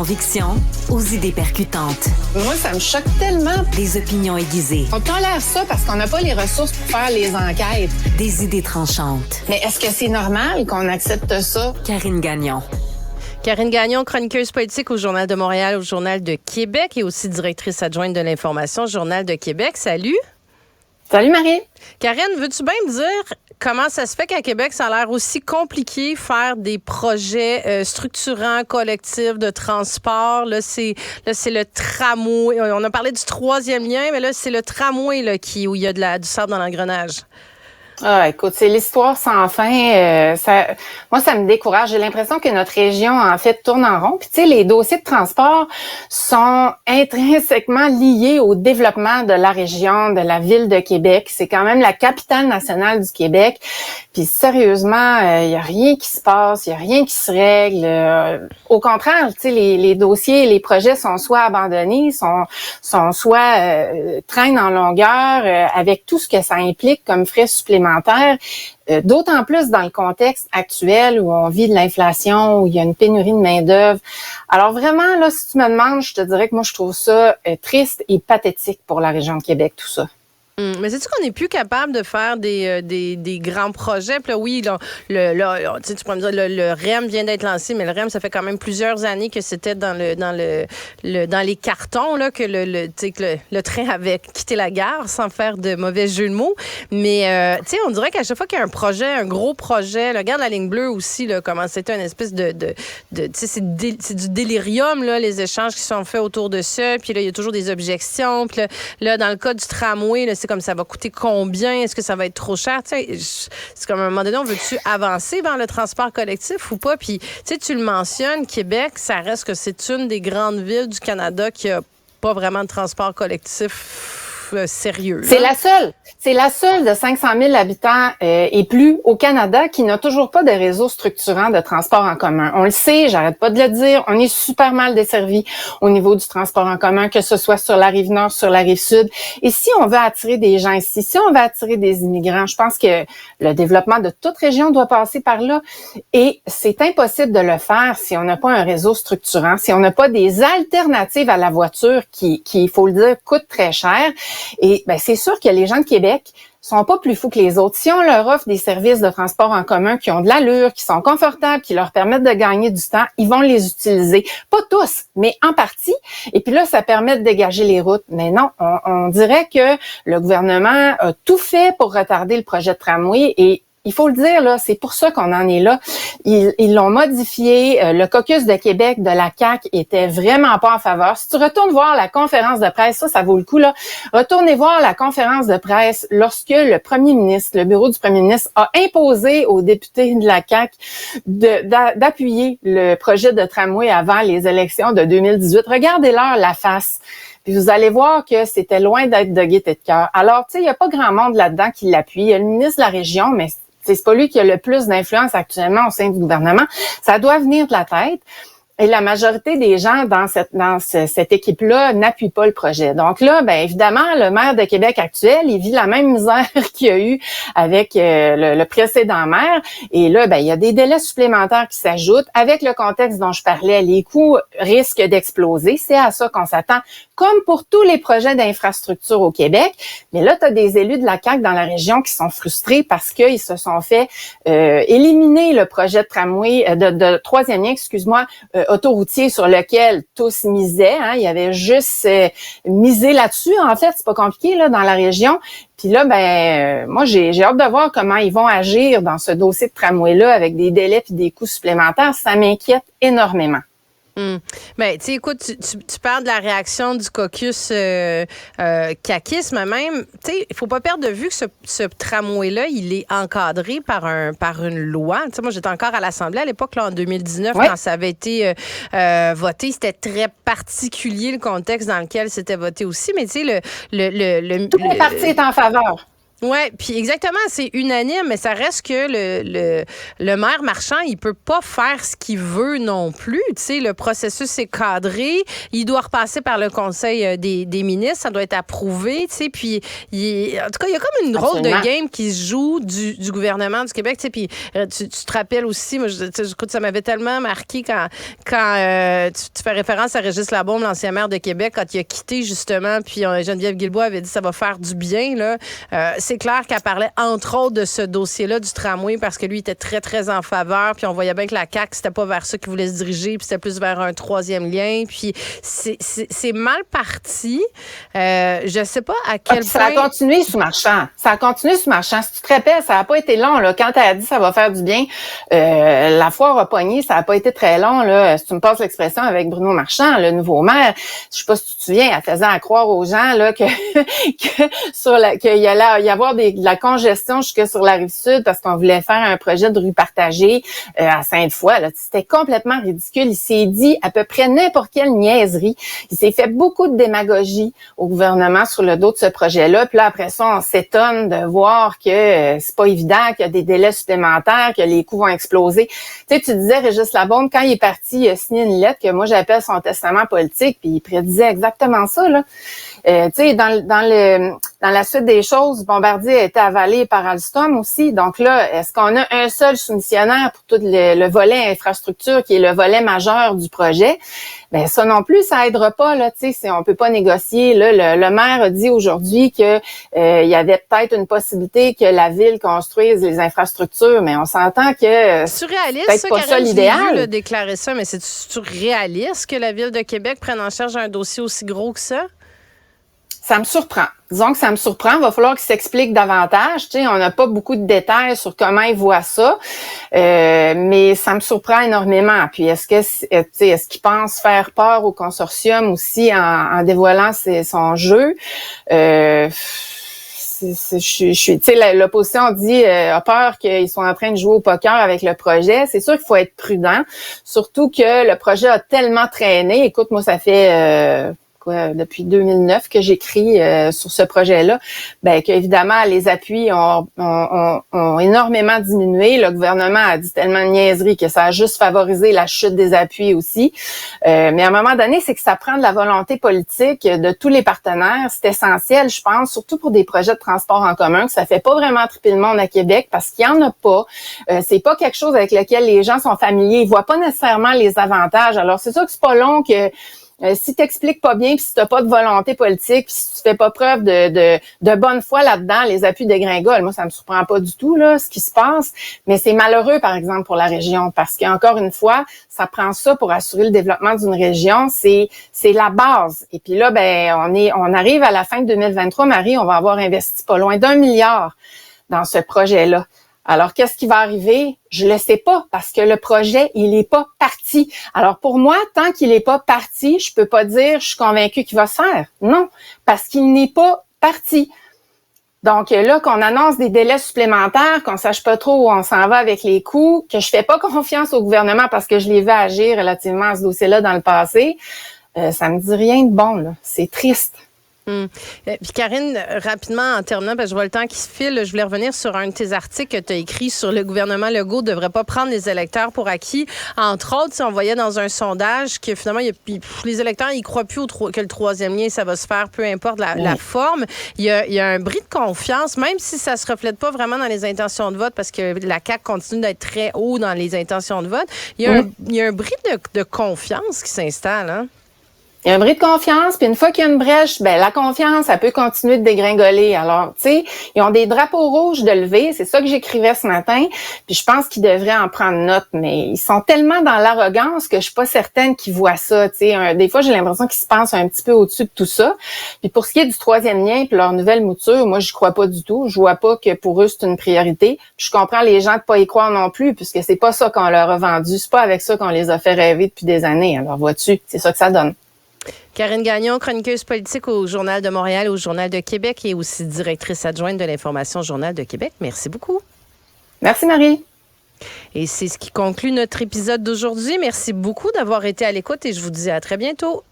convictions aux idées percutantes. Moi, ça me choque tellement. Des opinions aiguisées. On tolère ça parce qu'on n'a pas les ressources pour faire les enquêtes. Des idées tranchantes. Mais est-ce que c'est normal qu'on accepte ça? Karine Gagnon. Karine Gagnon, chroniqueuse politique au Journal de Montréal, au Journal de Québec et aussi directrice adjointe de l'information, Journal de Québec. Salut! Salut Marie! Karine, veux-tu bien me dire comment ça se fait qu'à Québec, ça a l'air aussi compliqué faire des projets structurants, collectifs de transport? Là, c'est le tramway. On a parlé du troisième lien, mais là, c'est le tramway là, où il y a du sable dans l'engrenage. Ah, écoute, c'est l'histoire sans fin. Moi, ça me décourage. J'ai l'impression que notre région, en fait, tourne en rond. Puis, tu sais, les dossiers de transport sont intrinsèquement liés au développement de la région, de la ville de Québec. C'est quand même la capitale nationale du Québec. Puis, sérieusement, il y a rien qui se passe, il y a rien qui se règle. Au contraire, tu sais, les dossiers, les projets sont soit abandonnés, sont soit traînent en longueur avec tout ce que ça implique comme frais supplémentaires. D'autant plus dans le contexte actuel où on vit de l'inflation, où il y a une pénurie de main-d'œuvre. Alors vraiment, là, si tu me demandes, je te dirais que moi, je trouve ça triste et pathétique pour la région de Québec, tout ça. Mais sais-tu qu'on n'est plus capable de faire des grands projets? Puis là, oui, tu pourrais me dire, le REM vient d'être lancé, mais le REM, ça fait quand même plusieurs années que c'était dans les cartons, là, que le train avait quitté la gare, sans faire de mauvais jeu de mots. Mais, tu sais, on dirait qu'à chaque fois qu'il y a un projet, un gros projet, là, regarde la ligne bleue aussi, là, comment c'était une espèce de tu sais, c'est du délirium, là, les échanges qui sont faits autour de ça. Puis là, il y a toujours des objections. Puis là, dans le cas du tramway, là, c'est comme ça va coûter combien? Est-ce que ça va être trop cher? Tu sais, c'est comme à un moment donné, on veut-tu avancer vers le transport collectif ou pas? Puis, tu sais, tu le mentionnes, Québec, ça reste que c'est une des grandes villes du Canada qui a pas vraiment de transport collectif sérieux. C'est la seule. C'est la seule de 500 000 habitants et plus au Canada qui n'a toujours pas de réseau structurant de transport en commun. On le sait, j'arrête pas de le dire, on est super mal desservi au niveau du transport en commun, que ce soit sur la rive nord, sur la rive sud. Et si on veut attirer des gens ici, si on veut attirer des immigrants, je pense que le développement de toute région doit passer par là. Et c'est impossible de le faire si on n'a pas un réseau structurant, si on n'a pas des alternatives à la voiture qui, il faut le dire, coûtent très cher. Et ben c'est sûr que les gens de Québec sont pas plus fous que les autres. Si on leur offre des services de transport en commun qui ont de l'allure, qui sont confortables, qui leur permettent de gagner du temps, ils vont les utiliser. Pas tous, mais en partie. Et puis là, ça permet de dégager les routes. Mais non, on dirait que le gouvernement a tout fait pour retarder le projet de tramway et il faut le dire, là, c'est pour ça qu'on en est là. Ils l'ont modifié. Le caucus de Québec de la CAQ était vraiment pas en faveur. Si tu retournes voir la conférence de presse, ça vaut le coup, là. Retournez voir la conférence de presse lorsque le premier ministre, le bureau du premier ministre, a imposé aux députés de la CAQ d'appuyer le projet de tramway avant les élections de 2018. Regardez-leur la face. Puis vous allez voir que c'était loin d'être de gaieté de cœur. Alors, tu sais, il n'y a pas grand monde là-dedans qui l'appuie. Il y a le ministre de la région, mais c'est pas lui qui a le plus d'influence actuellement au sein du gouvernement. Ça doit venir de la tête. Et la majorité des gens dans cette équipe-là n'appuient pas le projet. Donc là, ben évidemment, le maire de Québec actuel, il vit la même misère qu'il y a eu avec le précédent maire. Et là, ben il y a des délais supplémentaires qui s'ajoutent. Avec le contexte dont je parlais, les coûts risquent d'exploser. C'est à ça qu'on s'attend, comme pour tous les projets d'infrastructure au Québec. Mais là, tu as des élus de la CAQ dans la région qui sont frustrés parce qu'ils se sont fait éliminer le projet de tramway, de troisième lien, autoroutier sur lequel tous misaient. Hein. Il y avait juste misé là-dessus. En fait, c'est pas compliqué là dans la région. Puis là, moi, j'ai hâte de voir comment ils vont agir dans ce dossier de tramway-là avec des délais puis des coûts supplémentaires. Ça m'inquiète énormément. Ben, tu sais, écoute, tu parles de la réaction du caucus caquisme même. Tu sais, il faut pas perdre de vue que ce tramway-là, il est encadré par une loi. Tu sais, moi, j'étais encore à l'Assemblée à l'époque, là, en 2019, quand ça avait été voté. C'était très particulier, le contexte dans lequel c'était voté aussi. Mais tu sais, Tous les partis étaient en faveur. Oui, puis exactement, c'est unanime, mais ça reste que le maire Marchand, il peut pas faire ce qu'il veut non plus. Tu sais, le processus est cadré, il doit repasser par le Conseil des ministres, ça doit être approuvé, tu sais, puis en tout cas, il y a comme une drôle de game qui se joue du gouvernement du Québec, tu sais, puis tu te rappelles aussi, moi, écoute, ça m'avait tellement marqué quand tu fais référence à Régis Labaume, l'ancien maire de Québec, quand il a quitté justement, puis Geneviève Guilbeault avait dit ça va faire du bien, là. C'est clair qu'elle parlait entre autres de ce dossier-là du tramway parce que lui était très, très en faveur. Puis on voyait bien que la CAQ, c'était pas vers ça qu'il voulait se diriger, puis c'était plus vers un troisième lien. Puis c'est mal parti. Je sais pas à quel point... Ça a continué sous Marchand. Ça a continué sous Marchand. Si tu te rappelles, ça n'a pas été long. Là. Quand elle a dit ça va faire du bien, la foire a pogné, ça n'a pas été très long. Là. Si tu me passes l'expression avec Bruno Marchand, le nouveau maire, je sais pas si tu te souviens, elle faisait à croire aux gens là, qu'il y allait y avoir de la congestion jusque sur la Rive-Sud parce qu'on voulait faire un projet de rue partagée à Sainte-Foy. Là. C'était complètement ridicule. Il s'est dit à peu près n'importe quelle niaiserie. Il s'est fait beaucoup de démagogie au gouvernement sur le dos de ce projet-là. Puis là, après ça, on s'étonne de voir que c'est pas évident, qu'il y a des délais supplémentaires, que les coûts vont exploser. Tu sais, tu disais, Régis Labaume, quand il est parti, il a signé une lettre que moi, j'appelle son testament politique, puis il prédisait exactement ça, là. Tu sais, dans la suite des choses, Bombardier a été avalé par Alstom aussi. Donc là, est-ce qu'on a un seul soumissionnaire pour tout le volet infrastructure qui est le volet majeur du projet? Ben ça non plus, ça aidera pas là. Tu sais, on peut pas négocier. Là, le maire a dit aujourd'hui que il y avait peut-être une possibilité que la ville construise les infrastructures, mais on s'entend que c'est surréaliste, peut-être pas ça l'idéal. J'ai vu déclarer ça, mais c'est surréaliste que la ville de Québec prenne en charge un dossier aussi gros que ça? Ça me surprend. Disons que ça me surprend. Il va falloir qu'il s'explique davantage. Tu sais, on n'a pas beaucoup de détails sur comment il voit ça, mais ça me surprend énormément. Puis est-ce qu'il pense faire peur au consortium aussi en dévoilant son jeu? Tu sais, l'opposition dit a peur qu'ils soient en train de jouer au poker avec le projet. C'est sûr qu'il faut être prudent, surtout que le projet a tellement traîné. Écoute, moi, ça fait depuis 2009 que j'écris sur ce projet-là, ben qu'évidemment les appuis ont énormément diminué. Le gouvernement a dit tellement de niaiseries que ça a juste favorisé la chute des appuis aussi. Mais à un moment donné, c'est que ça prend de la volonté politique de tous les partenaires. C'est essentiel, je pense, surtout pour des projets de transport en commun, que ça fait pas vraiment triper le monde à Québec parce qu'il y en a pas. C'est pas quelque chose avec lequel les gens sont familiers. Ils voient pas nécessairement les avantages. Alors c'est sûr que c'est pas long que si t'expliques pas bien, puis si t'as pas de volonté politique, puis si tu fais pas preuve de bonne foi là-dedans, les appuis dégringolent. Moi, ça me surprend pas du tout là, ce qui se passe, mais c'est malheureux, par exemple, pour la région, parce qu'encore une fois, ça prend ça pour assurer le développement d'une région. C'est la base. Et puis là, ben, on arrive à la fin de 2023, Marie, on va avoir investi pas loin d'1 milliard dans ce projet-là. Alors, qu'est-ce qui va arriver? Je le sais pas parce que le projet, il est pas parti. Alors, pour moi, tant qu'il est pas parti, je peux pas dire je suis convaincue qu'il va se faire. Non, parce qu'il n'est pas parti. Donc là, qu'on annonce des délais supplémentaires, qu'on sache pas trop où on s'en va avec les coûts, que je fais pas confiance au gouvernement parce que je l'ai vu agir relativement à ce dossier-là dans le passé, ça me dit rien de bon, là. C'est triste. Puis Karine, rapidement en terminant, parce que je vois le temps qui se file, je voulais revenir sur un de tes articles que tu as écrit sur le gouvernement Legault ne devrait pas prendre les électeurs pour acquis. Entre autres, on voyait dans un sondage que finalement, les électeurs, ils croient plus que le troisième lien, ça va se faire, peu importe la forme. Il y a un bris de confiance, même si ça se reflète pas vraiment dans les intentions de vote, parce que la CAQ continue d'être très haut dans les intentions de vote. Il y a un bris de confiance qui s'installe, hein? Il y a un bris de confiance, puis une fois qu'il y a une brèche, ben la confiance, ça peut continuer de dégringoler. Alors, tu sais, ils ont des drapeaux rouges de lever, c'est ça que j'écrivais ce matin, puis je pense qu'ils devraient en prendre note, mais ils sont tellement dans l'arrogance que je suis pas certaine qu'ils voient ça, tu sais. Des fois, j'ai l'impression qu'ils se pensent un petit peu au-dessus de tout ça. Puis pour ce qui est du troisième lien puis leur nouvelle mouture, moi, je crois pas du tout. Je vois pas que pour eux, c'est une priorité. Puis je comprends les gens de pas y croire non plus, puisque c'est pas ça qu'on leur a vendu, c'est pas avec ça qu'on les a fait rêver depuis des années. Alors, vois-tu, c'est ça que ça donne. Karine Gagnon, chroniqueuse politique au Journal de Montréal, au Journal de Québec et aussi directrice adjointe de l'information Journal de Québec. Merci beaucoup. Merci, Marie. Et c'est ce qui conclut notre épisode d'aujourd'hui. Merci beaucoup d'avoir été à l'écoute et je vous dis à très bientôt.